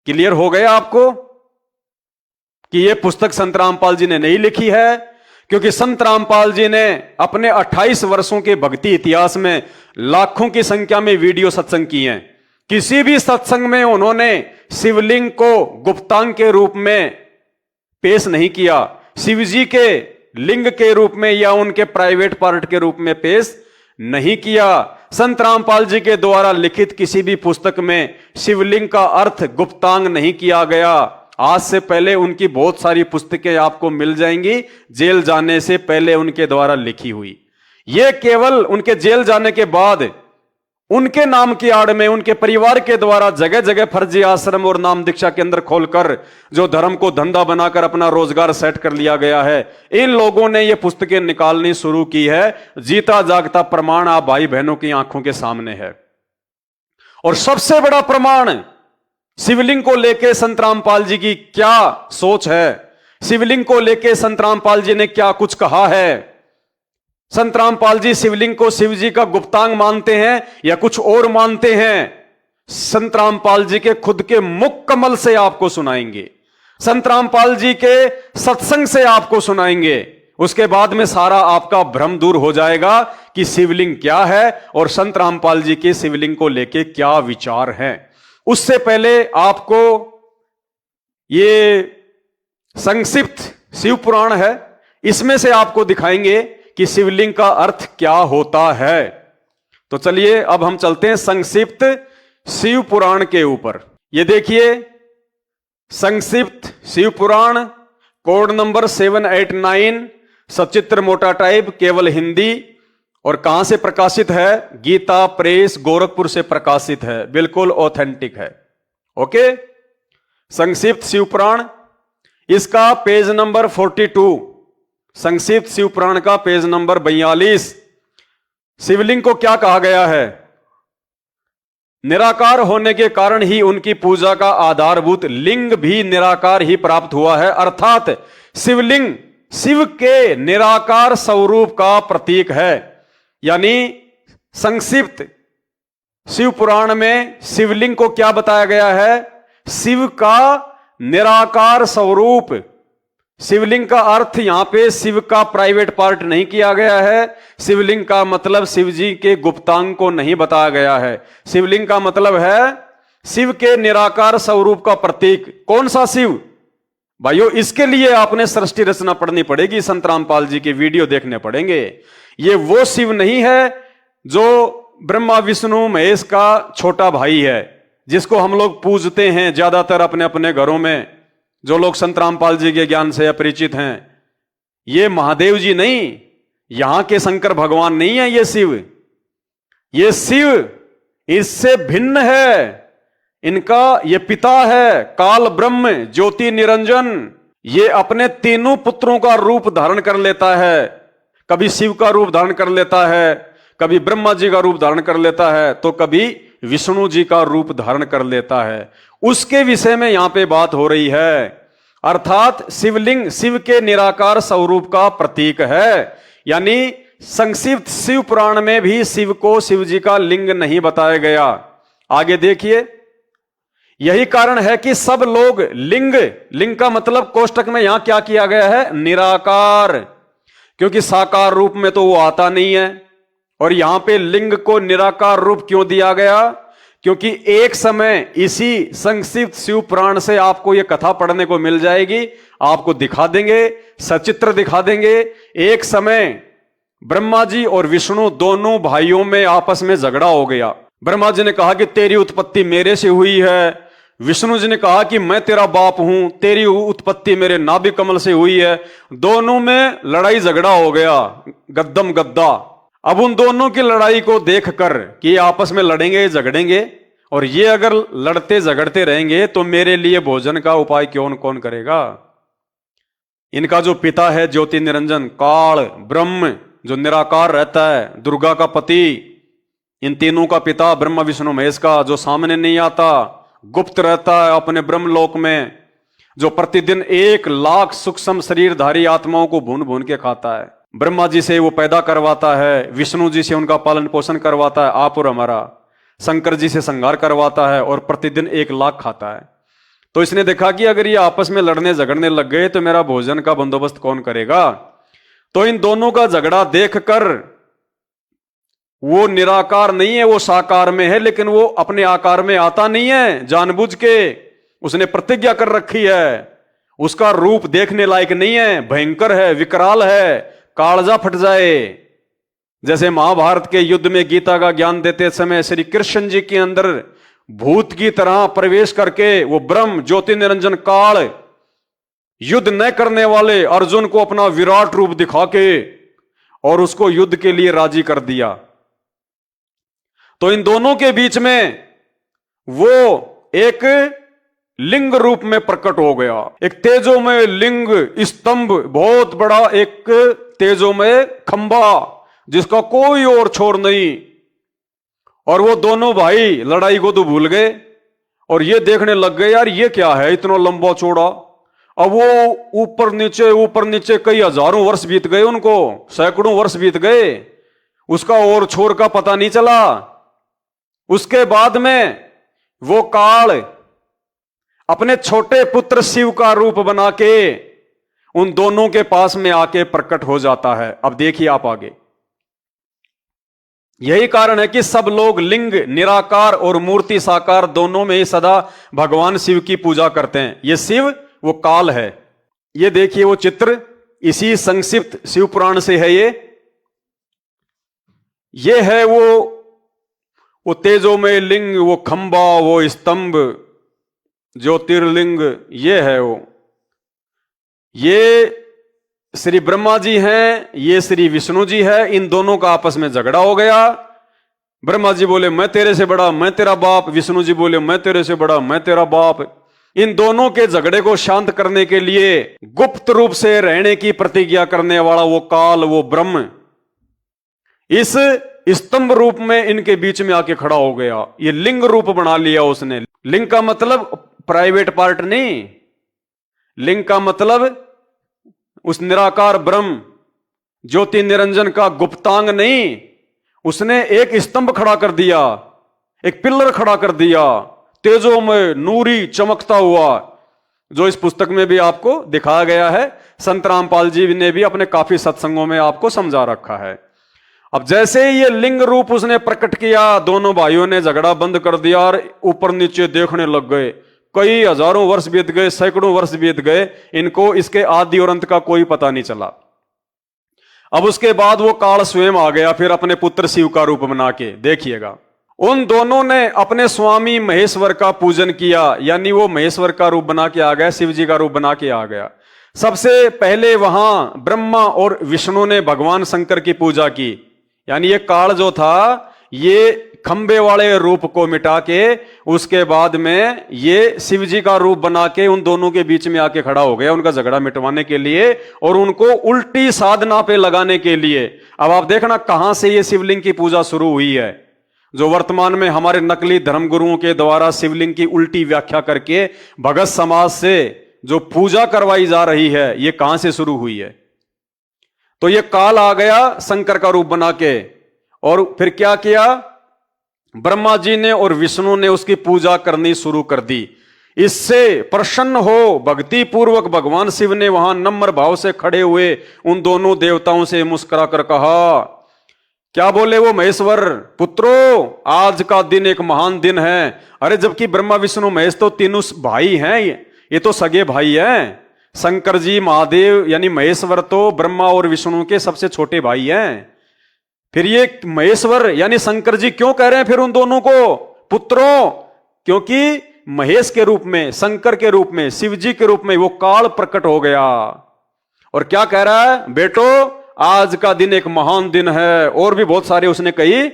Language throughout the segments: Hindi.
क्लियर हो गया आपको कि यह पुस्तक संत रामपाल जी ने नहीं लिखी है? क्योंकि संत रामपाल जी ने अपने 28 वर्षों के भक्ति इतिहास में लाखों की संख्या में वीडियो सत्संग किए हैं। किसी भी सत्संग में उन्होंने शिवलिंग को गुप्तांग के रूप में पेश नहीं किया, शिव जी के लिंग के रूप में या उनके प्राइवेट पार्ट के रूप में पेश नहीं किया। संत रामपाल जी के द्वारा लिखित किसी भी पुस्तक में शिवलिंग का अर्थ गुप्तांग नहीं किया गया। आज से पहले उनकी बहुत सारी पुस्तकें आपको मिल जाएंगी जेल जाने से पहले उनके द्वारा लिखी हुई। यह केवल उनके जेल जाने के बाद उनके नाम की आड़ में उनके परिवार के द्वारा जगह जगह फर्जी आश्रम और नाम दीक्षा केंद्र खोलकर जो धर्म को धंधा बनाकर अपना रोजगार सेट कर लिया गया है, इन लोगों ने ये पुस्तकें निकालनी शुरू की है। जीता जागता प्रमाण आप भाई बहनों की आंखों के सामने है। और सबसे बड़ा प्रमाण शिवलिंग को लेके संत रामपाल जी की क्या सोच है, शिवलिंग को लेके संत रामपाल जी ने क्या कुछ कहा है। संत रामपाल जी शिवलिंग को शिव जी का गुप्तांग मानते हैं या कुछ और मानते हैं, संत रामपाल जी के खुद के मुख कमल से आपको सुनाएंगे, संत रामपाल जी के सत्संग से आपको सुनाएंगे। उसके बाद में सारा आपका भ्रम दूर हो जाएगा कि शिवलिंग क्या है और संत रामपाल जी के शिवलिंग को लेके क्या विचार हैं। उससे पहले आपको ये संक्षिप्त शिव पुराण है, इसमें से आपको दिखाएंगे कि शिवलिंग का अर्थ क्या होता है। तो चलिए अब हम चलते हैं संक्षिप्त शिव पुराण के ऊपर। ये देखिए संक्षिप्त शिव पुराण कोड नंबर 789, सचित्र मोटा टाइप, केवल हिंदी। और कहां से प्रकाशित है? गीता प्रेस गोरखपुर से प्रकाशित है, बिल्कुल ऑथेंटिक है। ओके, संक्षिप्त शिव पुराण, इसका पेज नंबर 42, संक्षिप्त शिव पुराण का पेज नंबर 42। शिवलिंग को क्या कहा गया है? निराकार होने के कारण ही उनकी पूजा का आधारभूत लिंग भी निराकार ही प्राप्त हुआ है, अर्थात शिवलिंग शिव के निराकार स्वरूप का प्रतीक है। यानी संक्षिप्त शिव पुराण में शिवलिंग को क्या बताया गया है? शिव का निराकार स्वरूप। शिवलिंग का अर्थ यहां पे शिव का प्राइवेट पार्ट नहीं किया गया है। शिवलिंग का मतलब शिव जी के गुप्तांग को नहीं बताया गया है। शिवलिंग का मतलब है शिव के निराकार स्वरूप का प्रतीक। कौन सा शिव भाइयों? इसके लिए आपने सृष्टि रचना पढ़नी पड़ेगी, संत रामपाल जी के वीडियो देखने पड़ेंगे। ये वो शिव नहीं है जो ब्रह्मा विष्णु महेश का छोटा भाई है, जिसको हम लोग पूजते हैं ज्यादातर अपने अपने घरों में, जो लोग संत रामपाल जी के ज्ञान से अपरिचित हैं। ये महादेव जी नहीं, यहां के शंकर भगवान नहीं है ये शिव। ये शिव इससे भिन्न है। इनका ये पिता है काल ब्रह्म ज्योति निरंजन। ये अपने तीनों पुत्रों का रूप धारण कर लेता है। कभी शिव का रूप धारण कर लेता है, कभी ब्रह्मा जी का रूप धारण कर लेता है, तो कभी विष्णु जी का रूप धारण कर लेता है। उसके विषय में यहां पे बात हो रही है। अर्थात शिवलिंग शिव के निराकार स्वरूप का प्रतीक है। यानी संक्षिप्त शिव पुराण में भी शिव को शिव जी का लिंग नहीं बताया गया। आगे देखिए, यही कारण है कि सब लोग लिंग का मतलब कोष्टक में यहां क्या किया गया है? निराकार, क्योंकि साकार रूप में तो वो आता नहीं है। और यहां पे लिंग को निराकार रूप क्यों दिया गया? क्योंकि एक समय इसी संक्षिप्त शिव पुराण से आपको यह कथा पढ़ने को मिल जाएगी, आपको दिखा देंगे, सचित्र दिखा देंगे। एक समय ब्रह्मा जी और विष्णु दोनों भाइयों में आपस में झगड़ा हो गया। ब्रह्मा जी ने कहा कि तेरी उत्पत्ति मेरे से हुई है। विष्णु जी ने कहा कि मैं तेरा बाप हूं, तेरी उत्पत्ति मेरे नाभि कमल से हुई है। दोनों में लड़ाई झगड़ा हो गया, गद्दम गद्दा। अब उन दोनों की लड़ाई को देखकर कि आपस में लड़ेंगे झगड़ेंगे और ये अगर लड़ते झगड़ते रहेंगे तो मेरे लिए भोजन का उपाय कौन करेगा? इनका जो पिता है ज्योति निरंजन काल ब्रह्म जो निराकार रहता है, दुर्गा का पति, इन तीनों का पिता ब्रह्मा विष्णु महेश का, जो सामने नहीं आता, गुप्त रहता है अपने ब्रह्मलोक में, जो प्रतिदिन 1 लाख सूक्ष्म शरीरधारी आत्माओं को भून भून के खाता है। ब्रह्मा जी से वो पैदा करवाता है, विष्णु जी से उनका पालन पोषण करवाता है, आप और हमारा, शंकर जी से संहार करवाता है और प्रतिदिन 1 लाख खाता है। तो इसने देखा कि अगर ये आपस में लड़ने झगड़ने लग गए तो मेरा भोजन का बंदोबस्त कौन करेगा। तो इन दोनों का झगड़ा देखकर, वो निराकार नहीं है, वो साकार में है, लेकिन वो अपने आकार में आता नहीं है, जानबूझ के उसने प्रतिज्ञा कर रखी है। उसका रूप देखने लायक नहीं है, भयंकर है, विकराल है, कालजा फट जाए। जैसे महाभारत के युद्ध में गीता का ज्ञान देते समय श्री कृष्ण जी के अंदर भूत की तरह प्रवेश करके वो ब्रह्म ज्योति निरंजन काल युद्ध न करने वाले अर्जुन को अपना विराट रूप दिखा के और उसको युद्ध के लिए राजी कर दिया। तो इन दोनों के बीच में वो एक लिंग रूप में प्रकट हो गया, एक तेजोमय लिंग स्तंभ, बहुत बड़ा एक तेजोमय खंबा जिसका कोई और छोर नहीं। और वो दोनों भाई लड़ाई को तो भूल गए और ये देखने लग गए, यार ये क्या है इतना लंबा चौड़ा। अब वो ऊपर नीचे कई हजारों वर्ष बीत गए, उनको सैकड़ों वर्ष बीत गए, उसका और छोर का पता नहीं चला। उसके बाद में वो काल अपने छोटे पुत्र शिव का रूप बना के उन दोनों के पास में आके प्रकट हो जाता है। अब देखिए आप आगे। यही कारण है कि सब लोग लिंग निराकार और मूर्ति साकार दोनों में ही सदा भगवान शिव की पूजा करते हैं। ये शिव वो काल है। ये देखिए वो चित्र इसी संक्षिप्त शिव पुराण से है। ये है वो तेजोमय लिंग, वो खंबा, वो स्तंभ, ज्योतिर्लिंग, ये है वो। ये श्री ब्रह्मा जी हैं, ये श्री विष्णु जी है। इन दोनों का आपस में झगड़ा हो गया। ब्रह्मा जी बोले मैं तेरे से बड़ा, मैं तेरा बाप। विष्णु जी बोले मैं तेरे से बड़ा, मैं तेरा बाप। इन दोनों के झगड़े को शांत करने के लिए गुप्त रूप से रहने की प्रतिज्ञा करने वाला वो काल, वो ब्रह्म इस स्तंभ रूप में इनके बीच में आके खड़ा हो गया। ये लिंग रूप बना लिया उसने। लिंग का मतलब प्राइवेट पार्ट नहीं, लिंग का मतलब उस निराकार ब्रह्म ज्योति निरंजन का गुप्तांग नहीं। उसने एक स्तंभ खड़ा कर दिया, एक पिलर खड़ा कर दिया, तेजोमय नूरी चमकता हुआ, जो इस पुस्तक में भी आपको दिखाया गया है। संत रामपाल जी ने भी अपने काफी सत्संगों में आपको समझा रखा है। अब जैसे ही ये लिंग रूप उसने प्रकट किया, दोनों भाइयों ने झगड़ा बंद कर दिया और ऊपर नीचे देखने लग गए। कई हजारों वर्ष बीत गए, सैकड़ों वर्ष बीत गए, इनको इसके आदि और अंत का कोई पता नहीं चला। अब उसके बाद वो काल स्वयं आ गया, फिर अपने पुत्र शिव का रूप बना के। देखिएगा, उन दोनों ने अपने स्वामी महेश्वर का पूजन किया, यानी वो महेश्वर का रूप बना के आ गया, शिव जी का रूप बना के आ गया। सबसे पहले वहां ब्रह्मा और विष्णु ने भगवान शंकर की पूजा की, यानी ये काल जो था ये खंबे वाले रूप को मिटा के उसके बाद में ये शिव जी का रूप बना के उन दोनों के बीच में आके खड़ा हो गया, उनका झगड़ा मिटवाने के लिए और उनको उल्टी साधना पे लगाने के लिए। अब आप देखना कहां से ये शिवलिंग की पूजा शुरू हुई है। जो वर्तमान में हमारे नकली धर्मगुरुओं के द्वारा शिवलिंग की उल्टी व्याख्या करके भगत समाज से जो पूजा करवाई जा रही है, ये कहां से शुरू हुई है। तो ये काल आ गया शंकर का रूप बना के, और फिर क्या किया, ब्रह्मा जी ने और विष्णु ने उसकी पूजा करनी शुरू कर दी। इससे प्रसन्न हो भक्ति पूर्वक भगवान शिव ने वहां नम्र भाव से खड़े हुए उन दोनों देवताओं से मुस्कुरा कर कहा, क्या बोले वो महेश्वर पुत्रों, आज का दिन एक महान दिन है। अरे जबकि ब्रह्मा विष्णु महेश तो तीनों भाई हैं, ये तो सगे भाई हैं। शंकर जी महादेव यानी महेश्वर तो ब्रह्मा और विष्णु के सबसे छोटे भाई हैं। फिर ये महेश्वर यानी शंकर जी क्यों कह रहे हैं फिर उन दोनों को पुत्रों, क्योंकि महेश के रूप में, शंकर के रूप में, शिव जी के रूप में वो काल प्रकट हो गया। और क्या कह रहा है, बेटो आज का दिन एक महान दिन है। और भी बहुत सारे उसने कही।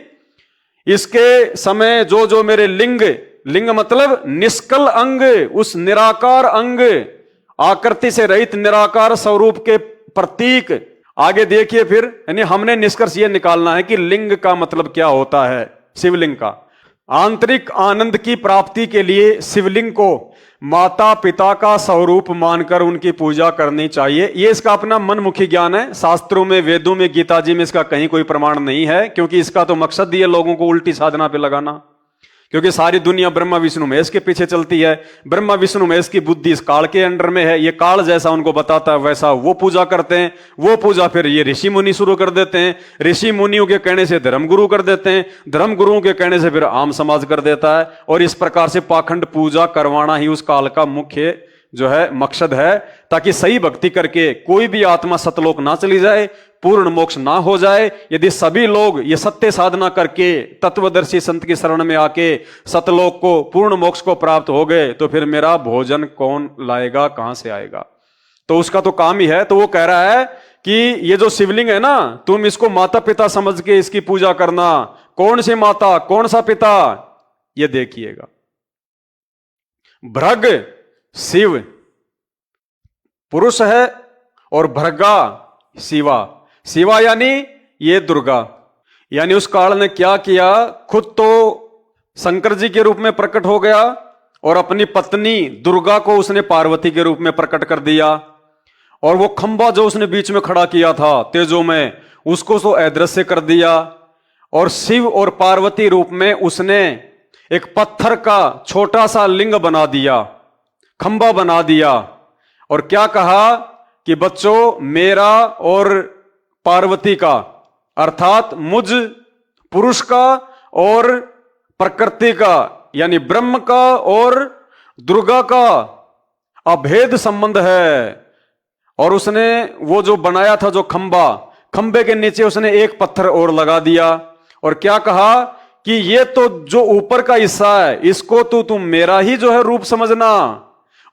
इसके समय जो जो मेरे लिंग, लिंग मतलब निष्कल अंग, उस निराकार अंग, आकृति से रहित निराकार स्वरूप के प्रतीक। आगे देखिए फिर, यानी हमने निष्कर्ष यह निकालना है कि लिंग का मतलब क्या होता है। शिवलिंग का आंतरिक आनंद की प्राप्ति के लिए शिवलिंग को माता पिता का स्वरूप मानकर उनकी पूजा करनी चाहिए। यह इसका अपना मनमुखी ज्ञान है। शास्त्रों में, वेदों में, गीता जी में इसका कहीं कोई प्रमाण नहीं है, क्योंकि इसका तो मकसद ही है लोगों को उल्टी साधना पे लगाना। क्योंकि सारी दुनिया ब्रह्मा विष्णु महेश के पीछे चलती है। ब्रह्मा विष्णु महेश की बुद्धि इस काल के अंडर में है, ये काल जैसा उनको बताता है वैसा वो पूजा करते हैं। वो पूजा फिर ये ऋषि मुनि शुरू कर देते हैं, ऋषि मुनियों के कहने से धर्मगुरु कर देते हैं, धर्मगुरुओं के कहने से फिर आम समाज कर देता है। और इस प्रकार से पाखंड पूजा करवाना ही उस काल का मुख्य जो है मकसद है, ताकि सही भक्ति करके कोई भी आत्मा सतलोक ना चली जाए, पूर्ण मोक्ष ना हो जाए। यदि सभी लोग ये सत्य साधना करके तत्वदर्शी संत की शरण में आके सतलोक को, पूर्ण मोक्ष को प्राप्त हो गए, तो फिर मेरा भोजन कौन लाएगा, कहां से आएगा? तो उसका तो काम ही है। तो वो कह रहा है कि ये जो शिवलिंग है ना, तुम इसको माता पिता समझ के इसकी पूजा करना। कौन सी माता, कौन सा पिता, ये देखिएगा। भृग शिव पुरुष है और भृगा शिवा। शिवा यानी ये दुर्गा। यानी उस काल ने क्या किया, खुद तो शंकर जी के रूप में प्रकट हो गया और अपनी पत्नी दुर्गा को उसने पार्वती के रूप में प्रकट कर दिया। और वो खंबा जो उसने बीच में खड़ा किया था तेजो में, उसको तो अदृश्य कर दिया। और शिव और पार्वती रूप में उसने एक पत्थर का छोटा सा लिंग बना दिया, खंबा बना दिया। और क्या कहा कि बच्चों, मेरा और पार्वती का, अर्थात मुझ पुरुष का और प्रकृति का, यानी ब्रह्म का और दुर्गा का अभेद संबंध है। और उसने वो जो बनाया था जो खंबा, खंबे के नीचे उसने एक पत्थर और लगा दिया। और क्या कहा कि ये तो जो ऊपर का हिस्सा है, इसको तो तुम मेरा ही जो है रूप समझना,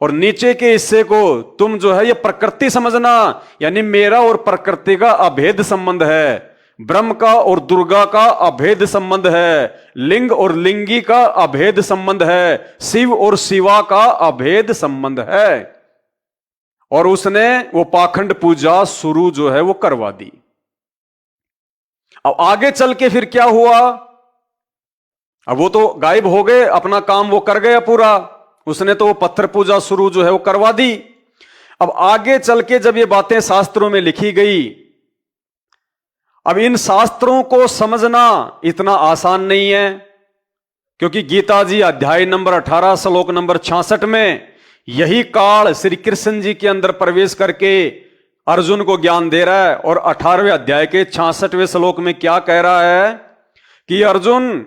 और नीचे के हिस्से को तुम जो है ये प्रकृति समझना। यानी मेरा और प्रकृति का अभेद संबंध है, ब्रह्म का और दुर्गा का अभेद संबंध है, लिंग और लिंगी का अभेद संबंध है, शिव और शिवा का अभेद संबंध है। और उसने वो पाखंड पूजा शुरू जो है वो करवा दी। अब आगे चल के फिर क्या हुआ? अब वो तो गायब हो गए, अपना काम वो कर गया पूरा, उसने तो वो पत्थर पूजा शुरू जो है वो करवा दी। अब आगे चल के जब ये बातें शास्त्रों में लिखी गई, अब इन शास्त्रों को समझना इतना आसान नहीं है, क्योंकि गीता जी अध्याय नंबर 18 श्लोक नंबर 66 में यही काल श्री कृष्ण जी के अंदर प्रवेश करके अर्जुन को ज्ञान दे रहा है। और 18वें अध्याय के 66वें श्लोक में क्या कह रहा है कि अर्जुन,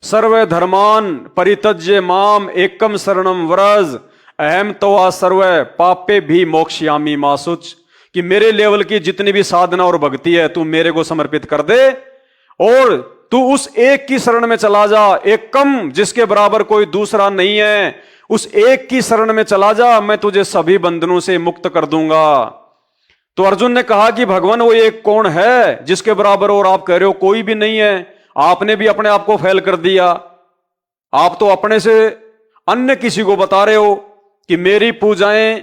सर्व धर्मान परित्यज्य माम एकम शरणम व्रज अहम तवा सर्व पापे भी मोक्षयामी मासुच। कि मेरे लेवल की जितनी भी साधना और भक्ति है तू मेरे को समर्पित कर दे, और तू उस एक की शरण में चला जा, एकम जिसके बराबर कोई दूसरा नहीं है, उस एक की शरण में चला जा, मैं तुझे सभी बंधनों से मुक्त कर दूंगा। तो अर्जुन ने कहा कि भगवान वो एक कौन है जिसके बराबर, और आप कह रहे हो कोई भी नहीं है। आपने भी अपने आप को फेल कर दिया। आप तो अपने से अन्य किसी को बता रहे हो कि मेरी पूजाएं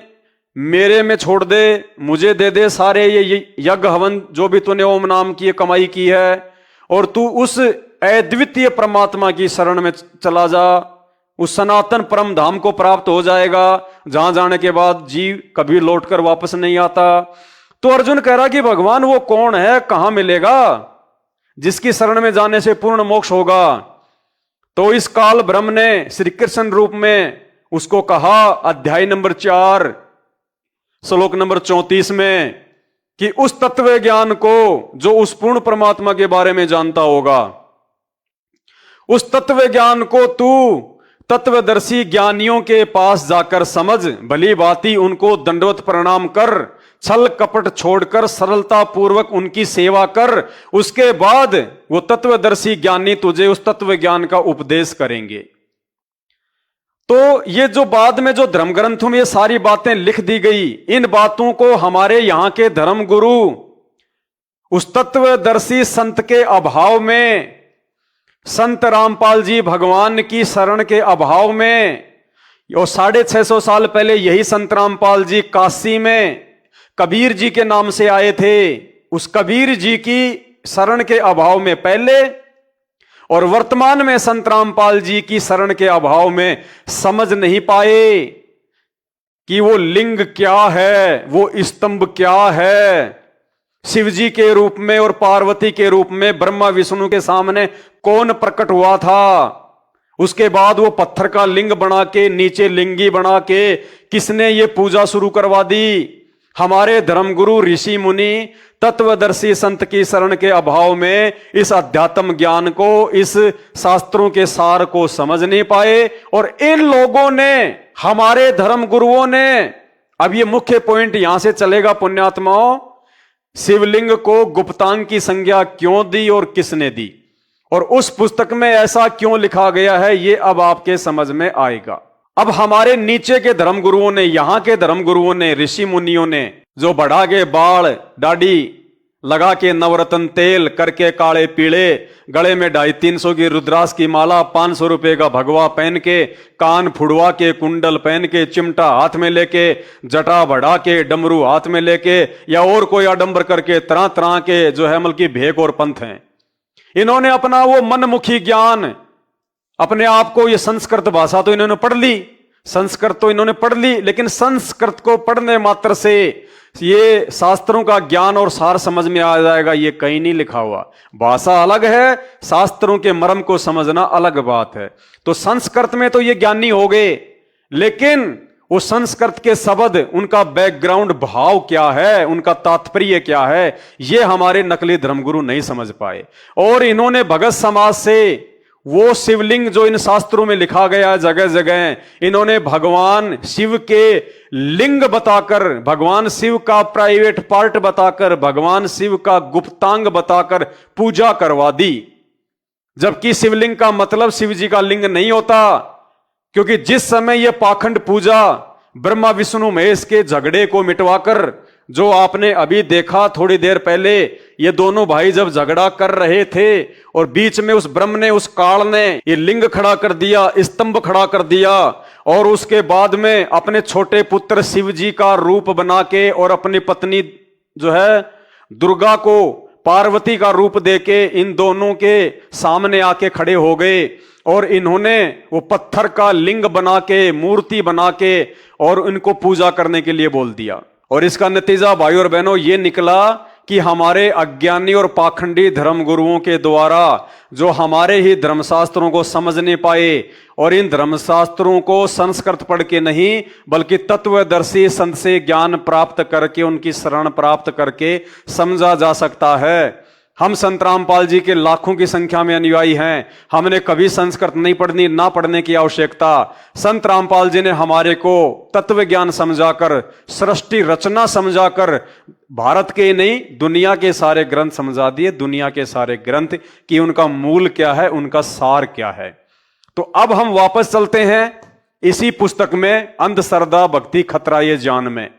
मेरे में छोड़ दे, मुझे दे दे सारे ये यज्ञ हवन जो भी तूने ओम नाम की कमाई की है, और तू उस अद्वितीय परमात्मा की शरण में चला जा, उस सनातन परम धाम को प्राप्त हो जाएगा, जहां जाने के बाद जीव कभी लौटकर वापस नहीं आता। तो अर्जुन कह रहा कि भगवान वो कौन है, कहां मिलेगा जिसकी शरण में जाने से पूर्ण मोक्ष होगा? तो इस काल ब्रह्म ने श्री कृष्ण रूप में उसको कहा अध्याय नंबर 4 श्लोक नंबर 34 में कि उस तत्व ज्ञान को जो उस पूर्ण परमात्मा के बारे में जानता होगा, उस तत्व ज्ञान को तू तत्वदर्शी ज्ञानियों के पास जाकर समझ, भली भांति उनको दंडवत प्रणाम कर, छल कपट छोड़कर सरलता पूर्वक उनकी सेवा कर। उसके बाद वो तत्वदर्शी ज्ञानी तुझे उस तत्व ज्ञान का उपदेश करेंगे। तो ये जो बाद में जो धर्म ग्रंथों में ये सारी बातें लिख दी गई, इन बातों को हमारे यहां के धर्म गुरु उस तत्वदर्शी संत के अभाव में, संत रामपाल जी भगवान की शरण के अभाव में, और 650 साल पहले यही संत रामपाल जी काशी में कबीर जी के नाम से आए थे, उस कबीर जी की शरण के अभाव में पहले, और वर्तमान में संत रामपाल जी की शरण के अभाव में समझ नहीं पाए कि वो लिंग क्या है, वो स्तंभ क्या है, शिव जी के रूप में और पार्वती के रूप में ब्रह्मा विष्णु के सामने कौन प्रकट हुआ था, उसके बाद वो पत्थर का लिंग बना के नीचे लिंगी बना के किसने ये पूजा शुरू करवा दी? हमारे धर्मगुरु ऋषि मुनि तत्वदर्शी संत की शरण के अभाव में इस अध्यात्म ज्ञान को, इस शास्त्रों के सार को समझ नहीं पाए। और इन लोगों ने, हमारे धर्म गुरुओं ने, अब ये मुख्य पॉइंट यहां से चलेगा पुण्यात्माओं, शिवलिंग को गुप्तांग की संज्ञा क्यों दी और किसने दी, और उस पुस्तक में ऐसा क्यों लिखा गया है, ये अब आपके समझ में आएगा। अब हमारे नीचे के धर्म गुरुओं ने, यहां के धर्म गुरुओं ने, ऋषि मुनियों ने, जो बढ़ा के बाल दाढ़ी लगा के नवरत्न तेल करके काले पीले, गले में 250-300 की रुद्राक्ष की माला, 500 रुपए का भगवा पहन के, कान फुड़वा के, कुंडल पहन के, चिमटा हाथ में लेके, जटा बढ़ा के, डमरू हाथ में लेके, या और कोई आडंबर करके तरह तरह के जो है की भेक और पंथ हैं। इन्होंने अपना वो मनमुखी ज्ञान, अपने आप को, ये संस्कृत भाषा तो इन्होंने पढ़ ली, संस्कृत तो इन्होंने पढ़ ली, लेकिन संस्कृत को पढ़ने मात्र से ये शास्त्रों का ज्ञान और सार समझ में आ जाएगा, ये कहीं नहीं लिखा हुआ। भाषा अलग है, शास्त्रों के मर्म को समझना अलग बात है। तो संस्कृत में तो ये ज्ञानी हो गए, लेकिन वो संस्कृत के शब्द, उनका बैकग्राउंड भाव क्या है, उनका तात्पर्य क्या है, ये हमारे नकली धर्मगुरु नहीं समझ पाए। और इन्होंने भगत समाज से वो शिवलिंग जो इन शास्त्रों में लिखा गया जगह जगह, इन्होंने भगवान शिव के लिंग बताकर, भगवान शिव का प्राइवेट पार्ट बताकर, भगवान शिव का गुप्तांग बताकर पूजा करवा दी। जबकि शिवलिंग का मतलब शिव जी का लिंग नहीं होता, क्योंकि जिस समय यह पाखंड पूजा ब्रह्मा विष्णु महेश के झगड़े को मिटवाकर, जो आपने अभी देखा थोड़ी देर पहले, ये दोनों भाई जब झगड़ा कर रहे थे और बीच में उस ब्रह्म ने, उस काल ने ये लिंग खड़ा कर दिया, स्तंभ खड़ा कर दिया, और उसके बाद में अपने छोटे पुत्र शिव जी का रूप बना के और अपनी पत्नी जो है दुर्गा को पार्वती का रूप देके इन दोनों के सामने आके खड़े हो गए। और इन्होंने वो पत्थर का लिंग बना के, मूर्ति बना के, और इनको पूजा करने के लिए बोल दिया। और इसका नतीजा भाई और बहनों ये निकला कि हमारे अज्ञानी और पाखंडी धर्म गुरुओं के द्वारा, जो हमारे ही धर्मशास्त्रों को समझ नहीं पाए, और इन धर्मशास्त्रों को संस्कृत पढ़ के नहीं बल्कि तत्वदर्शी संत से ज्ञान प्राप्त करके, उनकी शरण प्राप्त करके समझा जा सकता है। हम संत रामपाल जी के लाखों की संख्या में अनुयायी हैं, हमने कभी संस्कृत नहीं पढ़नी, ना पढ़ने की आवश्यकता। संत रामपाल जी ने हमारे को तत्व ज्ञान समझाकर, सृष्टि रचना समझाकर, भारत के नहीं दुनिया के सारे ग्रंथ समझा दिए, दुनिया के सारे ग्रंथ कि उनका मूल क्या है, उनका सार क्या है। तो अब हम वापस चलते हैं इसी पुस्तक में, अंधश्रद्धा भक्ति खतरा ये जान में।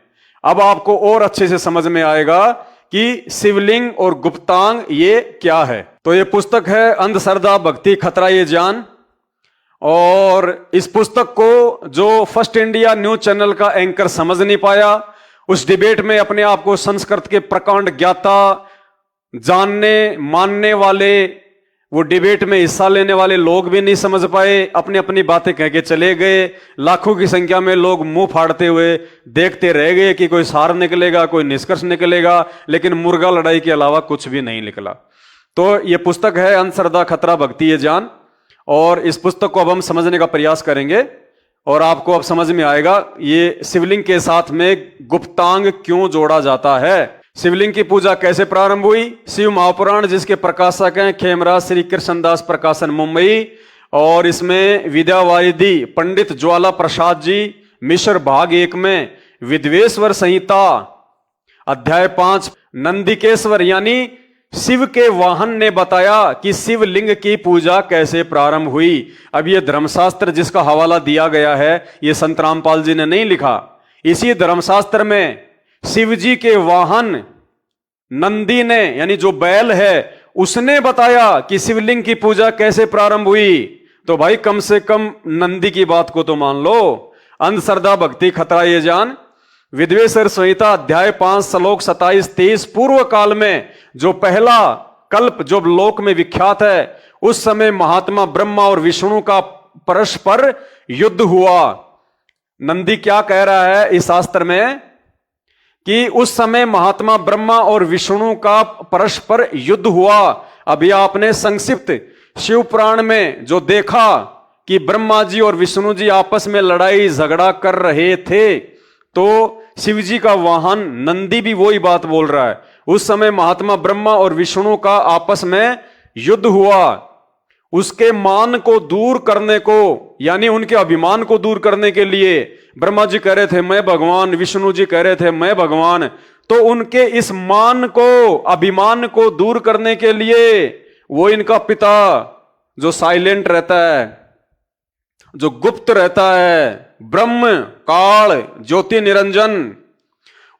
अब आपको और अच्छे से समझ में आएगा कि शिवलिंग और गुप्तांग ये क्या है। तो ये पुस्तक है अंधश्रद्धा भक्ति खतरा ये जान, और इस पुस्तक को जो फर्स्ट इंडिया न्यूज चैनल का एंकर समझ नहीं पाया, उस डिबेट में अपने आप को संस्कृत के प्रकांड ज्ञाता जानने मानने वाले, वो डिबेट में हिस्सा लेने वाले लोग भी नहीं समझ पाए, अपनी अपनी बातें कह के चले गए। लाखों की संख्या में लोग मुंह फाड़ते हुए देखते रह गए कि कोई सार निकलेगा, कोई निष्कर्ष निकलेगा, लेकिन मुर्गा लड़ाई के अलावा कुछ भी नहीं निकला। तो ये पुस्तक है अंधश्रद्धा खतरा भक्ति ये जान, और इस पुस्तक को अब हम समझने का प्रयास करेंगे, और आपको अब समझ में आएगा ये शिवलिंग के साथ में गुप्तांग क्यों जोड़ा जाता है। शिवलिंग की पूजा कैसे प्रारंभ हुई। शिव महापुराण, जिसके प्रकाशक हैं खेमराज श्री कृष्णदास प्रकाशन मुंबई, और इसमें विद्यावारिधि पंडित ज्वाला प्रसाद जी, मिश्र भाग 1 में विद्वेश्वर संहिता अध्याय 5 नंदिकेश्वर यानी शिव के वाहन ने बताया कि शिवलिंग की पूजा कैसे प्रारंभ हुई। अब ये धर्मशास्त्र जिसका हवाला दिया गया है, ये संत रामपाल जी ने नहीं लिखा। इसी धर्मशास्त्र में शिव जी के वाहन नंदी ने, यानी जो बैल है, उसने बताया कि शिवलिंग की पूजा कैसे प्रारंभ हुई। तो भाई कम से कम नंदी की बात को तो मान लो। अंधश्रद्धा भक्ति खतरा ये जान, विद्वेश्वर संहिता अध्याय 5 श्लोक 27-23, पूर्व काल में जो पहला कल्प जो लोक में विख्यात है, उस समय महात्मा ब्रह्मा और विष्णु का परस्पर युद्ध हुआ। नंदी क्या कह रहा है इस शास्त्र में कि उस समय महात्मा ब्रह्मा और विष्णु का परस्पर युद्ध हुआ। अभी आपने संक्षिप्त शिव पुराण में जो देखा कि ब्रह्मा जी और विष्णु जी आपस में लड़ाई झगड़ा कर रहे थे, तो शिव जी का वाहन नंदी भी वही बात बोल रहा है। उस समय महात्मा ब्रह्मा और विष्णु का आपस में युद्ध हुआ। उसके मान को दूर करने को, यानी उनके अभिमान को दूर करने के लिए ब्रह्मा जी कह रहे थे मैं भगवान, विष्णु जी कह रहे थे मैं भगवान। तो उनके इस मान को, अभिमान को दूर करने के लिए वो इनका पिता जो साइलेंट रहता है, जो गुप्त रहता है, ब्रह्म, काल, ज्योति निरंजन,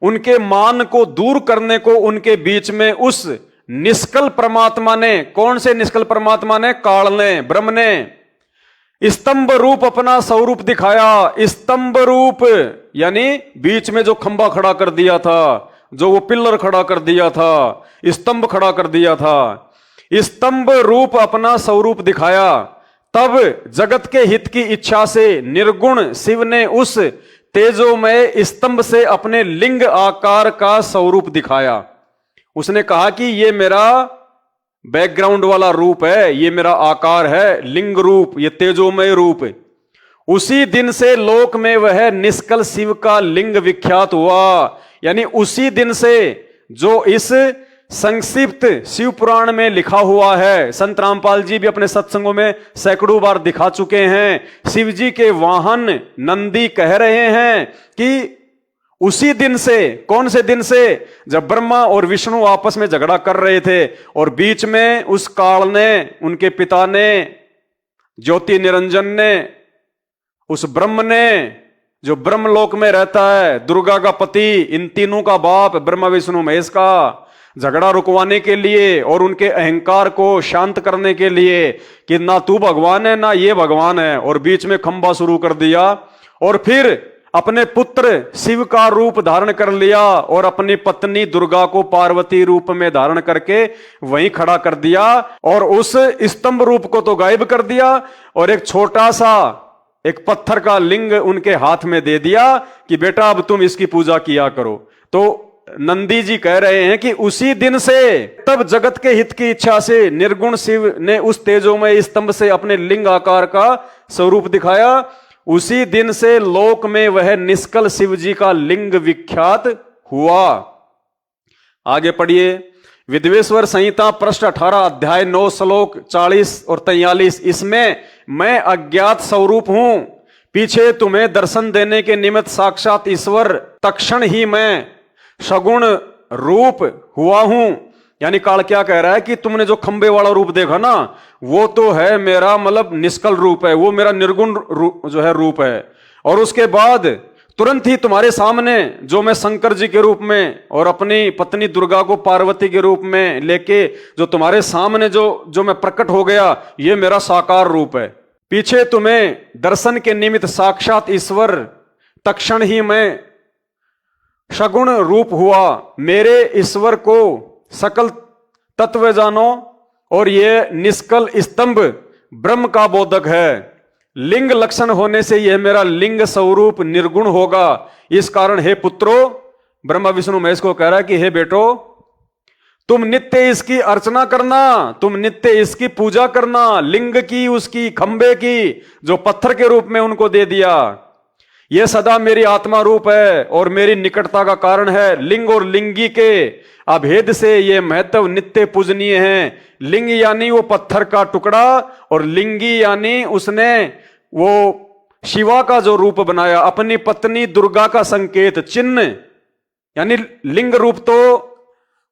उनके मान को दूर करने को उनके बीच में उस निष्कल परमात्मा ने, कौन से निष्कल परमात्मा ने? काल ने, ब्रह्म ने स्तंभ रूप अपना स्वरूप दिखाया। स्तंभ रूप यानी बीच में जो खंबा खड़ा कर दिया था, जो वो पिलर खड़ा कर दिया था, स्तंभ खड़ा कर दिया था, स्तंभ रूप अपना स्वरूप दिखाया। तब जगत के हित की इच्छा से निर्गुण शिव ने उस तेजोमय स्तंभ से अपने लिंग आकार का स्वरूप दिखाया। उसने कहा कि ये मेरा बैकग्राउंड वाला रूप है, ये मेरा आकार है, लिंग रूप, ये तेजोमय रूप। उसी दिन से लोक में वह निष्कल शिव का लिंग विख्यात हुआ। यानी उसी दिन से जो इस संक्षिप्त शिव पुराण में लिखा हुआ है, संत रामपाल जी भी अपने सत्संगों में सैकड़ों बार दिखा चुके हैं। शिव जी के वाहन नंदी कह रहे हैं कि उसी दिन से, कौन से दिन से? जब ब्रह्मा और विष्णु आपस में झगड़ा कर रहे थे और बीच में उस काल ने, उनके पिता ने, ज्योति निरंजन ने, उस ब्रह्म ने जो ब्रह्मलोक में रहता है, दुर्गा का पति, इन तीनों का बाप ब्रह्मा विष्णु महेश का, झगड़ा रुकवाने के लिए और उनके अहंकार को शांत करने के लिए कि ना तू भगवान है ना ये भगवान है, और बीच में खंबा शुरू कर दिया। और फिर अपने पुत्र शिव का रूप धारण कर लिया और अपनी पत्नी दुर्गा को पार्वती रूप में धारण करके वहीं खड़ा कर दिया और उस स्तंभ रूप को तो गायब कर दिया और एक छोटा सा एक पत्थर का लिंग उनके हाथ में दे दिया कि बेटा अब तुम इसकी पूजा किया करो। तो नंदी जी कह रहे हैं कि उसी दिन से, तब जगत के हित की इच्छा से निर्गुण शिव ने उस तेजोमय स्तंभ से अपने लिंग आकार का स्वरूप दिखाया। उसी दिन से लोक में वह निष्कल शिव जी का लिंग विख्यात हुआ। आगे पढ़िए। विद्वेश्वर संहिता पृष्ठ 18 अध्याय 9 श्लोक 40 और 43। इसमें मैं अज्ञात स्वरूप हूं, पीछे तुम्हें दर्शन देने के निमित्त साक्षात ईश्वर, तक्षण ही मैं सगुण रूप हुआ हूं। यानी काल क्या कह रहा है कि तुमने जो खंबे वाला रूप देखा ना, वो तो है मेरा मतलब निष्कल रूप है, वो मेरा निर्गुण जो है रूप है। और उसके बाद तुरंत ही तुम्हारे सामने जो मैं शंकर जी के रूप में और अपनी पत्नी दुर्गा को पार्वती के रूप में लेके जो तुम्हारे सामने जो मैं प्रकट हो गया, ये मेरा साकार रूप है। पीछे तुम्हें दर्शन के निमित्त साक्षात ईश्वर, तक्षण ही मैं सगुण रूप हुआ। मेरे ईश्वर को सकल तत्व जानो और ये निष्कल स्तंभ ब्रह्म का बोधक है। लिंग लक्षण होने से यह मेरा लिंग स्वरूप निर्गुण होगा। इस कारण हे पुत्रो, ब्रह्मा विष्णु महेश को कह रहा है कि हे बेटो, तुम नित्य इसकी अर्चना करना, तुम नित्य इसकी पूजा करना। लिंग की, उसकी खंबे की जो पत्थर के रूप में उनको दे दिया, यह सदा मेरी आत्मा रूप है और मेरी निकटता का कारण है। लिंग और लिंगी के अभेद से ये महत्व नित्य पूजनीय है। लिंग यानी वो पत्थर का टुकड़ा और लिंगी यानी उसने वो शिवा का जो रूप बनाया, अपनी पत्नी दुर्गा का संकेत, चिन्ह। यानी लिंग रूप तो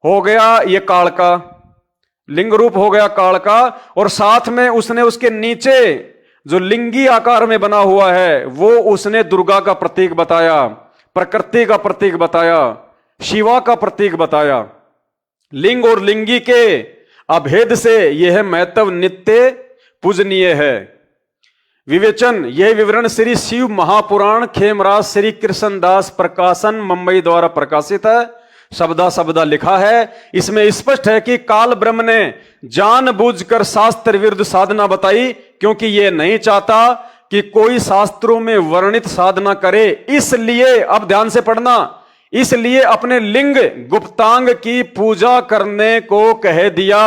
हो गया ये काल का, लिंग रूप हो गया काल का, और साथ में उसने उसके नीचे जो लिंगी आकार में बना हुआ है वो उसने दुर्गा का प्रतीक बताया, प्रकृति का प्रतीक बताया, शिवा का प्रतीक बताया। लिंग और लिंगी के अभेद से यह महत्व नित्य पूजनीय है। विवेचन, यह विवरण श्री शिव महापुराण खेमराज श्री कृष्णदास प्रकाशन मुंबई द्वारा प्रकाशित है। शब्दा शब्दा लिखा है। इसमें स्पष्ट है कि काल ब्रह्म ने जानबूझकर शास्त्र विरुद्ध साधना बताई, क्योंकि यह नहीं चाहता कि कोई शास्त्रों में वर्णित साधना करे। इसलिए, अब ध्यान से पढ़ना, इसलिए अपने लिंग गुप्तांग की पूजा करने को कह दिया।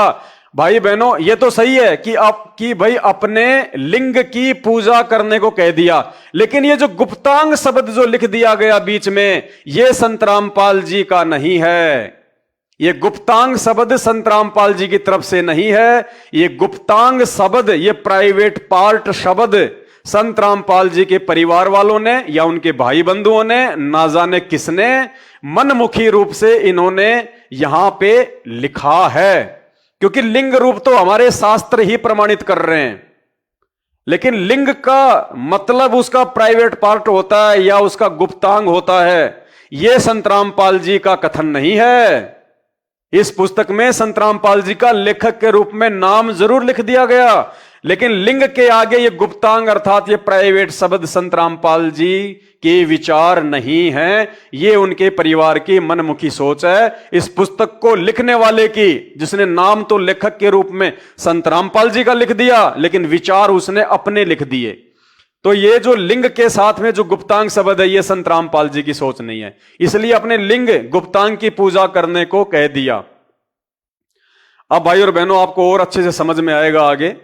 भाई बहनों, ये तो सही है कि भाई अपने लिंग की पूजा करने को कह दिया, लेकिन ये जो गुप्तांग शब्द जो लिख दिया गया बीच में, ये संत रामपाल जी का नहीं है। ये गुप्तांग शब्द संत रामपाल जी की तरफ से नहीं है। ये गुप्तांग शब्द, ये प्राइवेट पार्ट शब्द संत रामपाल जी के परिवार वालों ने या उनके भाई बंधुओं ने, ना जाने किसने मनमुखी रूप से इन्होंने यहां पे लिखा है। क्योंकि लिंग रूप तो हमारे शास्त्र ही प्रमाणित कर रहे हैं, लेकिन लिंग का मतलब उसका प्राइवेट पार्ट होता है या उसका गुप्तांग होता है, यह संत रामपाल जी का कथन नहीं है। इस पुस्तक में संत रामपाल जी का लेखक के रूप में नाम जरूर लिख दिया गया, लेकिन लिंग के आगे ये गुप्तांग अर्थात ये प्राइवेट शब्द संत रामपाल जी के विचार नहीं है। ये उनके परिवार की मनमुखी सोच है। इस पुस्तक को लिखने वाले की, जिसने नाम तो लेखक के रूप में संत रामपाल जी का लिख दिया, लेकिन विचार उसने अपने लिख दिए। तो ये जो लिंग के साथ में जो गुप्तांग शब्द है, ये संत रामपाल जी की सोच नहीं है, इसलिए अपने लिंग गुप्तांग की पूजा करने को कह दिया। अब भाई और बहनों, आपको और अच्छे से समझ में आएगा आगे।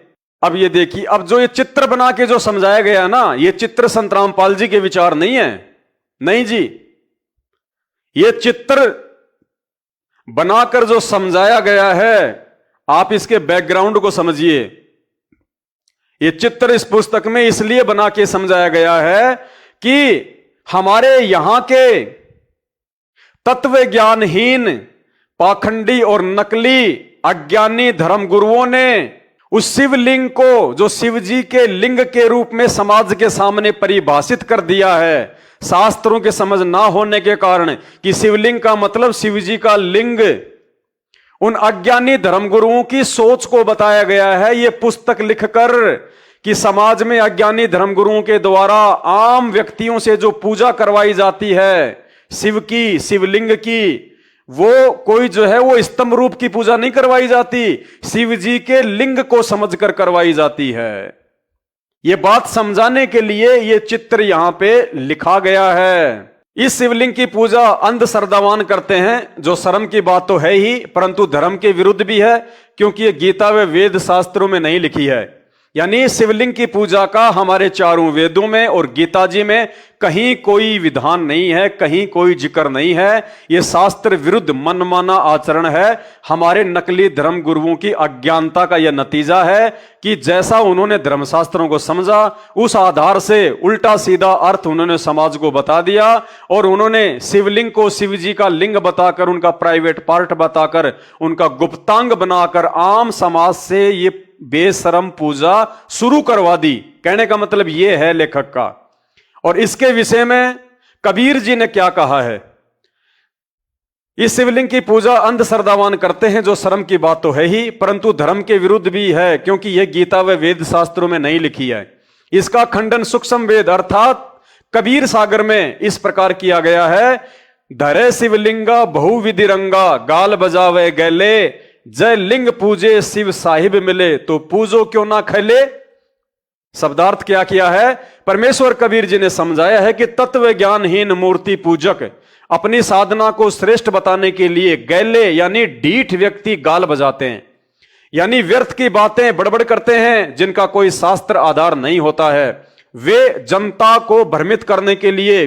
अब ये देखिए, अब जो ये चित्र बना के जो समझाया गया ना, ये चित्र संत रामपाल जी के विचार नहीं है। नहीं जी, ये चित्र बनाकर जो समझाया गया है, आप इसके बैकग्राउंड को समझिए। ये चित्र इस पुस्तक में इसलिए बना के समझाया गया है कि हमारे यहां के तत्व ज्ञानहीन, पाखंडी और नकली अज्ञानी धर्मगुरुओं ने उस शिवलिंग को, जो शिव जी के लिंग के रूप में समाज के सामने परिभाषित कर दिया है, शास्त्रों के समझ ना होने के कारण कि शिवलिंग का मतलब शिव जी का लिंग, उन अज्ञानी धर्मगुरुओं की सोच को बताया गया है ये पुस्तक लिखकर कि समाज में अज्ञानी धर्मगुरुओं के द्वारा आम व्यक्तियों से जो पूजा करवाई जाती है शिव की, शिवलिंग की, वो कोई जो है वो स्तंभ रूप की पूजा नहीं करवाई जाती, शिव जी के लिंग को समझकर करवाई जाती है। ये बात समझाने के लिए ये चित्र यहां पे लिखा गया है। इस शिवलिंग की पूजा अंधश्रद्धावान करते हैं, जो शर्म की बात तो है ही, परंतु धर्म के विरुद्ध भी है, क्योंकि ये गीता व वेद शास्त्रों में नहीं लिखी है। यानी शिवलिंग की पूजा का हमारे चारों वेदों में और गीता जी में कहीं कोई विधान नहीं है, कहीं कोई जिक्र नहीं है। यह शास्त्र विरुद्ध मनमाना आचरण है। हमारे नकली धर्म गुरुओं की अज्ञानता का यह नतीजा है कि जैसा उन्होंने धर्मशास्त्रों को समझा, उस आधार से उल्टा सीधा अर्थ उन्होंने समाज को बता दिया, और उन्होंने शिवलिंग को शिव जी का लिंग बताकर, उनका प्राइवेट पार्ट बताकर, उनका गुप्तांग बनाकर आम समाज से ये बेशरम पूजा शुरू करवा दी। कहने का मतलब यह है लेखक का। और इसके विषय में कबीर जी ने क्या कहा है? इस शिवलिंग की पूजा अंधश्रद्धावान करते हैं, जो शर्म की बात तो है ही, परंतु धर्म के विरुद्ध भी है, क्योंकि यह गीता व वेद शास्त्रों में नहीं लिखी है। इसका खंडन सूक्ष्म वेद अर्थात कबीर सागर में इस प्रकार किया गया है। धरे शिवलिंगा बहुविधि रंगा, गाल बजावे गैले, जय लिंग पूजे शिव साहिब मिले, तो पूजो क्यों ना खैले। शब्दार्थ क्या किया है? परमेश्वर कबीर जी ने समझाया है कि तत्व ज्ञानहीन मूर्ति पूजक अपनी साधना को श्रेष्ठ बताने के लिए गैले यानी ढीठ व्यक्ति गाल बजाते हैं, यानी व्यर्थ की बातें बड़बड़ करते हैं जिनका कोई शास्त्र आधार नहीं होता है। वे जनता को भ्रमित करने के लिए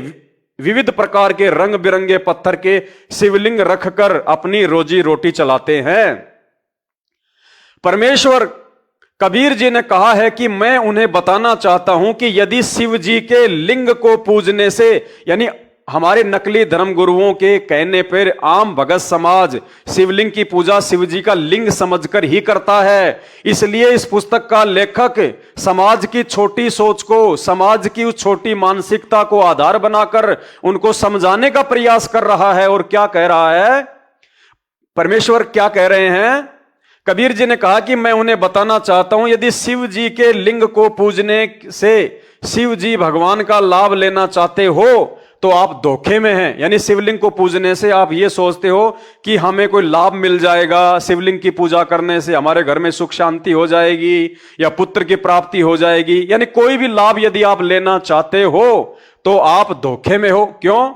विविध प्रकार के रंग बिरंगे पत्थर के शिवलिंग रखकर अपनी रोजी रोटी चलाते हैं। परमेश्वर कबीर जी ने कहा है कि मैं उन्हें बताना चाहता हूं कि यदि शिव जी के लिंग को पूजने से, यानी हमारे नकली धर्म गुरुओं के कहने पर आम भगत समाज शिवलिंग की पूजा शिव जी का लिंग समझकर ही करता है, इसलिए इस पुस्तक का लेखक समाज की छोटी सोच को, समाज की उस छोटी मानसिकता को आधार बनाकर उनको समझाने का प्रयास कर रहा है। और क्या कह रहा है परमेश्वर? क्या कह रहे हैं? कबीर जी ने कहा कि मैं उन्हें बताना चाहता हूं, यदि शिव जी के लिंग को पूजने से शिव जी भगवान का लाभ लेना चाहते हो तो आप धोखे में हैं। यानी शिवलिंग को पूजने से आप ये सोचते हो कि हमें कोई लाभ मिल जाएगा, शिवलिंग की पूजा करने से हमारे घर में सुख शांति हो जाएगी या पुत्र की प्राप्ति हो जाएगी, यानी कोई भी लाभ यदि आप लेना चाहते हो तो आप धोखे में हो। क्यों?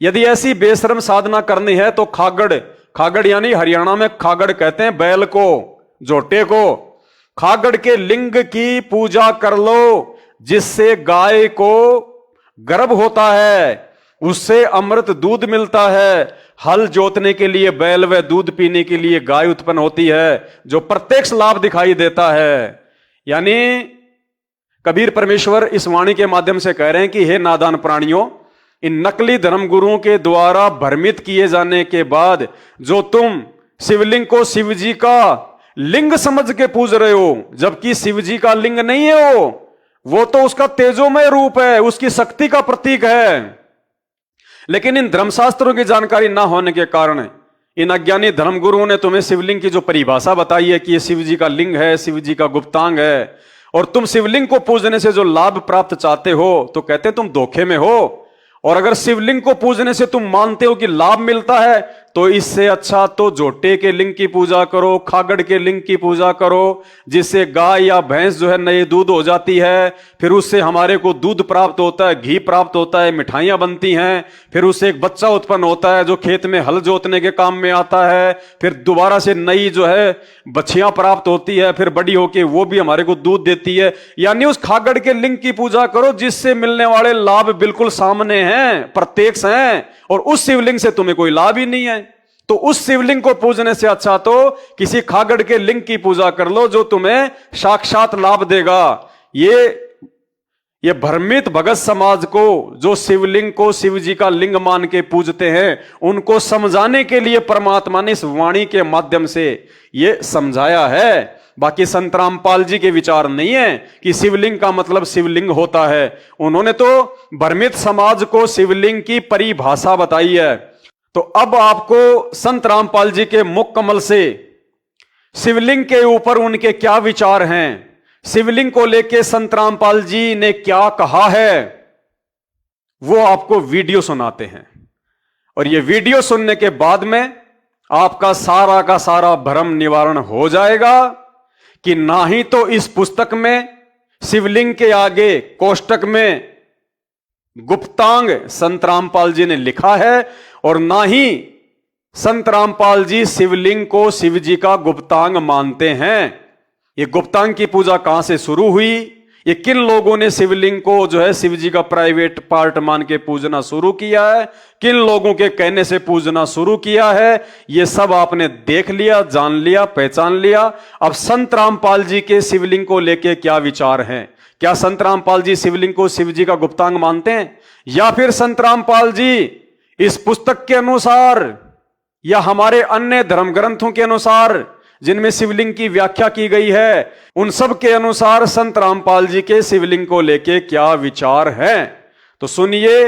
यदि ऐसी बेशरम साधना करनी है तो खागड़ यानी हरियाणा में खागड़ कहते हैं बैल को, जोटे को, खागड़ के लिंग की पूजा कर लो, जिससे गाय को गर्भ होता है, उससे अमृत दूध मिलता है, हल जोतने के लिए बैल व दूध पीने के लिए गाय उत्पन्न होती है, जो प्रत्यक्ष लाभ दिखाई देता है। यानी कबीर परमेश्वर इस वाणी के माध्यम से कह रहे हैं कि हे नादान प्राणियों, इन नकली धर्मगुरुओं के द्वारा भ्रमित किए जाने के बाद जो तुम शिवलिंग को शिव जी का लिंग समझ के पूज रहे हो, जबकि शिव जी का लिंग नहीं है वो तो उसका तेजोमय रूप है, उसकी शक्ति का प्रतीक है। लेकिन इन धर्मशास्त्रों की जानकारी ना होने के कारण इन अज्ञानी धर्मगुरुओं ने तुम्हें शिवलिंग की जो परिभाषा बताई है कि ये शिव जी का लिंग है, शिव जी का गुप्तांग है, और तुम शिवलिंग को पूजने से जो लाभ प्राप्त चाहते हो, तो कहते तुम धोखे में हो। और अगर शिवलिंग को पूजने से तुम मानते हो कि लाभ मिलता है, तो इससे अच्छा तो जोटे के लिंग की पूजा करो, खागड़ के लिंग की पूजा करो, जिससे गाय या भैंस जो है नए दूध हो जाती है, फिर उससे हमारे को दूध प्राप्त होता है, घी प्राप्त होता है, मिठाइयां बनती हैं, फिर उससे एक बच्चा उत्पन्न होता है जो खेत में हल जोतने के काम में आता है, फिर दोबारा से नई जो है बछियां प्राप्त होती है, फिर बड़ी होके वो भी हमारे को दूध देती है। यानी उस खागड़ के लिंग की पूजा करो जिससे मिलने वाले लाभ बिल्कुल सामने हैं, प्रत्यक्ष हैं, और उस शिवलिंग से तुम्हें कोई लाभ ही नहीं है। तो उस शिवलिंग को पूजने से अच्छा तो किसी खागड़ के लिंग की पूजा कर लो जो तुम्हें साक्षात लाभ देगा। ये भ्रमित भगत समाज को, जो शिवलिंग को शिव जी का लिंग मान के पूजते हैं, उनको समझाने के लिए परमात्मा ने इस वाणी के माध्यम से ये समझाया है। बाकी संत रामपाल जी के विचार नहीं है कि शिवलिंग का मतलब शिवलिंग होता है। उन्होंने तो भ्रमित समाज को शिवलिंग की परिभाषा बताई है। तो अब आपको संत रामपाल जी के मुख कमल से शिवलिंग के ऊपर उनके क्या विचार हैं, शिवलिंग को लेके संत रामपाल जी ने क्या कहा है, वो आपको वीडियो सुनाते हैं। और ये वीडियो सुनने के बाद में आपका सारा का सारा भ्रम निवारण हो जाएगा कि ना ही तो इस पुस्तक में शिवलिंग के आगे कोष्टक में गुप्तांग संत रामपाल जी ने लिखा है, और ना ही संत रामपाल जी शिवलिंग को शिव जी का गुप्तांग मानते हैं। ये गुप्तांग की पूजा कहां से शुरू हुई, ये किन लोगों ने शिवलिंग को जो है शिव जी का प्राइवेट पार्ट मान के पूजना शुरू किया है, किन लोगों के कहने से पूजना शुरू किया है, ये सब आपने देख लिया, जान लिया, पहचान लिया। अब संत रामपाल जी के शिवलिंग को लेके क्या विचार हैं? क्या संत रामपाल जी शिवलिंग को शिव जी का गुप्तांग मानते हैं, या फिर संत रामपाल जी इस पुस्तक के अनुसार या हमारे अन्य धर्म ग्रंथों के अनुसार जिनमें शिवलिंग की व्याख्या की गई है, उन सब के अनुसार संत रामपाल जी के शिवलिंग को लेके क्या विचार है? तो सुनिए,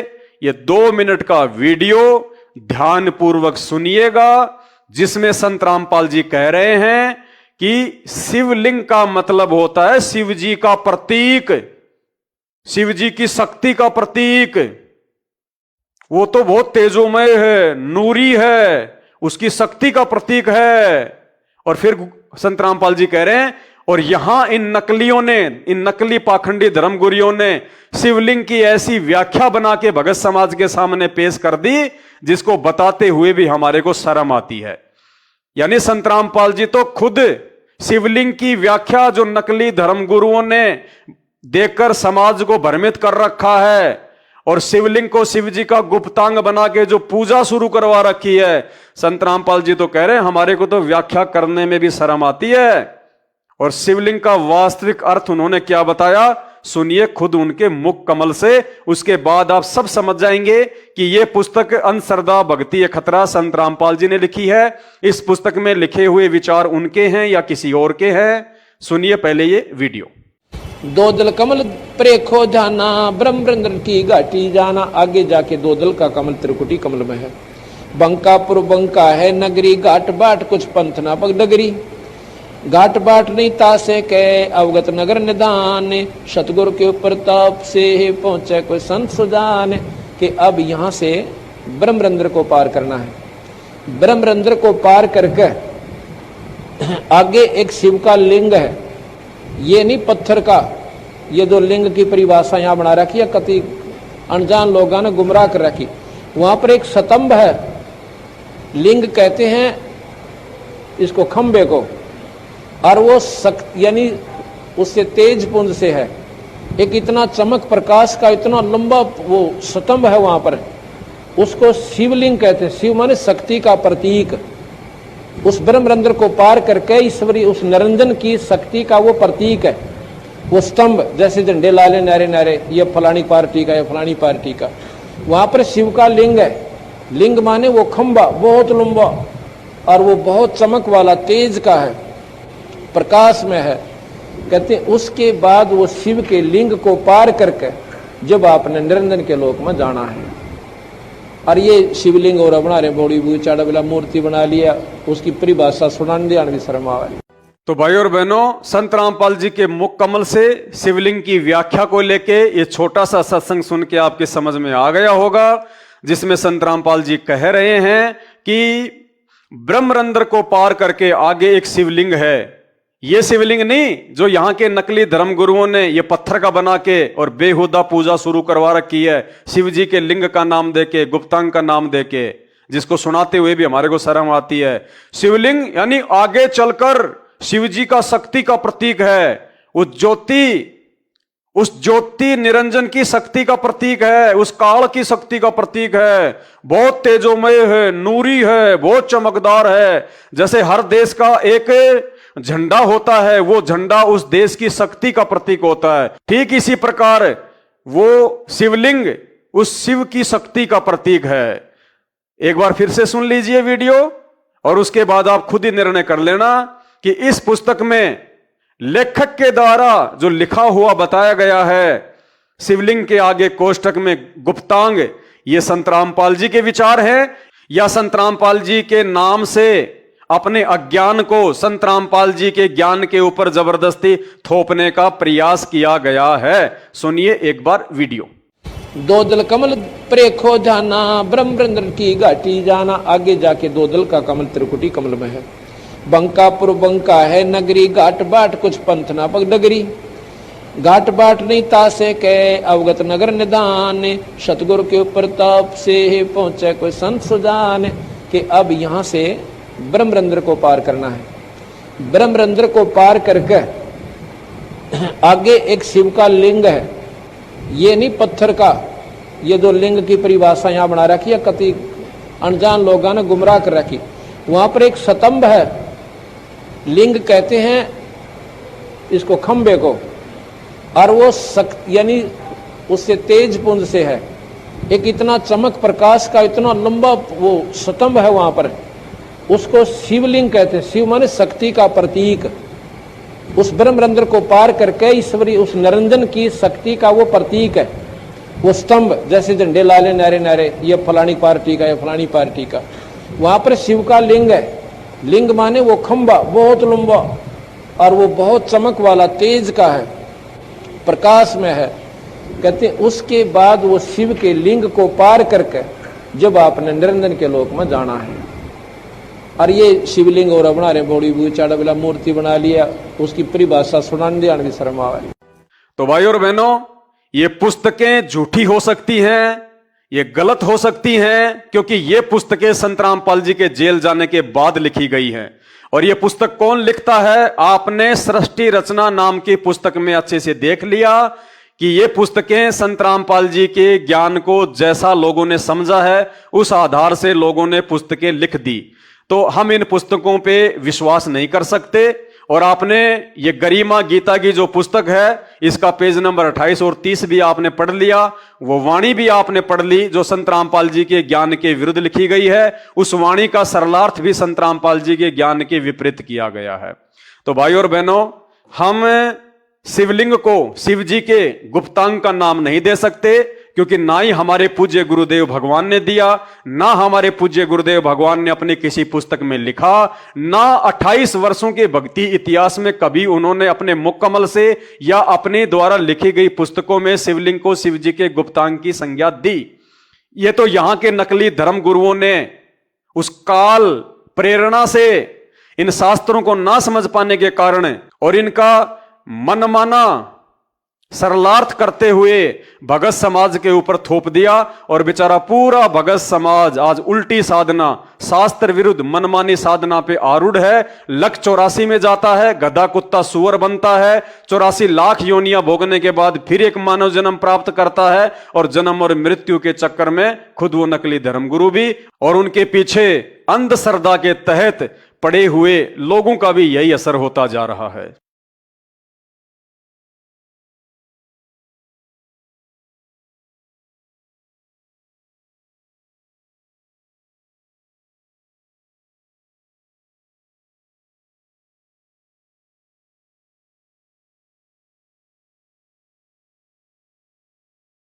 ये 2 मिनट का वीडियो ध्यान पूर्वक सुनिएगा, जिसमें संत रामपाल जी कह रहे हैं कि शिवलिंग का मतलब होता है शिव जी का प्रतीक, शिव जी की शक्ति का प्रतीक। वो तो बहुत तेजोमय है, नूरी है, उसकी शक्ति का प्रतीक है। और फिर संत रामपाल जी कह रहे हैं, और यहां इन नकलियों ने, इन नकली पाखंडी धर्मगुरुओं ने शिवलिंग की ऐसी व्याख्या बना के भगत समाज के सामने पेश कर दी, जिसको बताते हुए भी हमारे को शर्म आती है। यानी संत रामपाल जी तो खुद शिवलिंग की व्याख्या जो नकली धर्मगुरुओं ने देकर समाज को भ्रमित कर रखा है, और शिवलिंग को शिव जी का गुप्तांग बना के जो पूजा शुरू करवा रखी है, संत रामपाल जी तो कह रहे हैं हमारे को तो व्याख्या करने में भी शर्म आती है। और शिवलिंग का वास्तविक अर्थ उन्होंने क्या बताया, सुनिए खुद उनके मुख कमल से। उसके बाद आप सब समझ जाएंगे कि यह पुस्तक अंधश्रद्धा भक्ति खतरा संत रामपाल जी ने लिखी है। इस पुस्तक में लिखे हुए विचार उनके हैं या किसी और के हैं। सुनिए पहले ये वीडियो। 2 दल कमल प्रेखो जाना, ब्रह्मरंद्र की घाटी जाना। आगे जाके 2 दल का कमल त्रिकुटी कमल में है। बंकापुर बंका है नगरी, घाट बाट कुछ पंथ ना पग डगरी। घाट बाट नहीं तासे के अवगत नगर निदान, सतगुरु के ऊपर ताप से पहुंचे कोई संत सुजान। कि अब यहां से ब्रह्मरंद्र को पार करना है। ब्रह्मरंद्र को पार करके आगे एक शिव का लिंग है, ये नहीं पत्थर का। ये 2 लिंग की परिभाषा यहां बना रखी है, कति अनजान लोगों ने गुमराह कर रखी। वहां पर एक स्तंभ है, लिंग कहते हैं इसको, खंबे को। और वो सख्त यानी उससे तेज पुंज से है, एक इतना चमक प्रकाश का इतना लंबा वो स्तंभ है वहां पर, उसको शिवलिंग कहते हैं। शिव माने शक्ति का प्रतीक। उस ब्रह्मरंध्र को पार करके ईश्वरी उस निरंजन की शक्ति का वो प्रतीक है। वो स्तंभ जैसे झंडे लाले नारे नारे, ये फलानी पार्टी का, ये फलानी पार्टी का, वहां पर शिव का लिंग है। लिंग माने वो खंबा बहुत लंबा और वो बहुत चमक वाला तेज का है, प्रकाश में है। कहते हैं उसके बाद वो शिव के लिंग को पार करके जब आपने निरंजन के लोक में जाना है। और ये शिवलिंग और बना रहे बड़ी बूढ़ी चाड़ा वाला मूर्ति बना लिया, उसकी परिभाषा सुनाने दिया भी शर्म आवे। तो भाई और बहनों, संत रामपाल जी के मुख कमल से शिवलिंग की व्याख्या को लेके ये छोटा सा सत्संग सुन के आपके समझ में आ गया होगा, जिसमें संत रामपाल जी कह रहे हैं कि ब्रह्मरंध्र को पार करके आगे एक शिवलिंग है। ये शिवलिंग नहीं जो यहां के नकली धर्म गुरुओं ने ये पत्थर का बना के और बेहुदा पूजा शुरू करवा रखी है, शिव जी के लिंग का नाम देके, गुप्तांग का नाम देके, जिसको सुनाते हुए भी हमारे को शर्म आती है। शिवलिंग यानी आगे चलकर शिव जी का शक्ति का प्रतीक है। उस ज्योति निरंजन की शक्ति का प्रतीक है, उस काल की शक्ति का प्रतीक है। बहुत तेजोमय है, नूरी है, बहुत चमकदार है। जैसे हर देश का एक झंडा होता है, वो झंडा उस देश की शक्ति का प्रतीक होता है। ठीक इसी प्रकार वो शिवलिंग उस शिव की शक्ति का प्रतीक है। एक बार फिर से सुन लीजिए वीडियो और उसके बाद आप खुद ही निर्णय कर लेना कि इस पुस्तक में लेखक के द्वारा जो लिखा हुआ बताया गया है शिवलिंग के आगे कोष्टक में गुप्तांग, ये संत रामपाल जी के विचार हैं या संत रामपाल जी के नाम से अपने अज्ञान को संत रामपाल जी के ज्ञान के ऊपर जबरदस्ती थोपने का प्रयास किया गया है। सुनिए एक बार वीडियो। दो दल कमल प्रेखो जाना, ब्रह्मरंध्र की घाटी जाना। आगे जाके दो दल का कमल त्रिकुटी कमल में है। बंकापुर बंका है नगरी, घाट बाट कुछ पंथ ना पग नगरी। घाट बाट नहीं तासे के अवगत नगर निदान, सतगुरु के ऊपर ताप से पहुंचे कोई संत सुजान। कि अब यहां से ब्रह्मरंध्र को पार करना है। ब्रह्मरंध्र को पार करके आगे एक शिव का लिंग है, ये नहीं पत्थर का। ये दो लिंग की परिभाषा यहां बना रखी है, कति अनजान लोगों ने गुमराह कर रखी। वहां पर एक स्तंभ है, लिंग कहते हैं इसको खंबे को, और वो यानी उससे तेज पुंज से है, एक इतना चमक प्रकाश का इतना लंबा वो स्तंभ है वहां पर, उसको शिवलिंग कहते हैं। शिव माने शक्ति का प्रतीक। उस ब्रह्मरंध्र को पार करके ईश्वरी उस निरंजन की शक्ति का वो प्रतीक है। वो स्तंभ जैसे झंडे लाले नारे नारे, ये फलानी पार्टी का, ये फलानी पार्टी का, वहां पर शिव का लिंग है। लिंग माने वो खंबा बहुत लंबा और वो बहुत चमक वाला तेज का है, प्रकाश में है। कहते हैं उसके बाद वो शिव के लिंग को पार करके जब आपने निरंजन के लोक में जाना है। और ये शिवलिंग और बना रहे बड़ी बूढ़ी चाड़ा वाला मूर्ति बना लिया, उसकी परिभाषा सुनाने दिया भी शर्म आवे। तो भाई और बहनों, ये पुस्तकें झूठी हो सकती हैं, ये गलत हो सकती हैं, क्योंकि ये पुस्तकें संत रामपाल जी के जेल जाने के बाद लिखी गई हैं। और ये पुस्तक कौन लिखता है, आपने सृष्टि रचना नाम की पुस्तक में अच्छे से देख लिया कि ये पुस्तकें संत रामपाल जी के ज्ञान को जैसा लोगों ने समझा है उस आधार से लोगों ने पुस्तकें लिख दी। तो हम इन पुस्तकों पे विश्वास नहीं कर सकते। और आपने ये गरिमा गीता की जो पुस्तक है, इसका पेज नंबर 28 और 30 भी आपने पढ़ लिया, वो वाणी भी आपने पढ़ ली जो संत रामपाल जी के ज्ञान के विरुद्ध लिखी गई है। उस वाणी का सरलार्थ भी संत रामपाल जी के ज्ञान के विपरीत किया गया है। तो भाई और बहनों, हम शिवलिंग को शिव जी के गुप्तांग का नाम नहीं दे सकते, क्योंकि ना ही हमारे पूज्य गुरुदेव भगवान ने दिया, ना हमारे पूज्य गुरुदेव भगवान ने अपनी किसी पुस्तक में लिखा, ना 28 वर्षों के भक्ति इतिहास में कभी उन्होंने अपने मुख कमल से या अपने द्वारा लिखी गई पुस्तकों में शिवलिंग को शिव जी के गुप्तांग की संज्ञा दी। ये तो यहां के नकली धर्म गुरुओं ने उस काल प्रेरणा से इन शास्त्रों को ना समझ पाने के कारण और इनका मनमाना सरलार्थ करते हुए भगत समाज के ऊपर थोप दिया और बेचारा पूरा भगत समाज आज उल्टी साधना, शास्त्र विरुद्ध मनमानी साधना पे आरूढ़ है। लक 84 में जाता है, गधा कुत्ता सुअर बनता है, 84 लाख योनियां भोगने के बाद फिर एक मानव जन्म प्राप्त करता है और जन्म और मृत्यु के चक्कर में खुद वो नकली धर्मगुरु भी और उनके पीछे अंधश्रद्धा के तहत पड़े हुए लोगों का भी यही असर होता जा रहा है।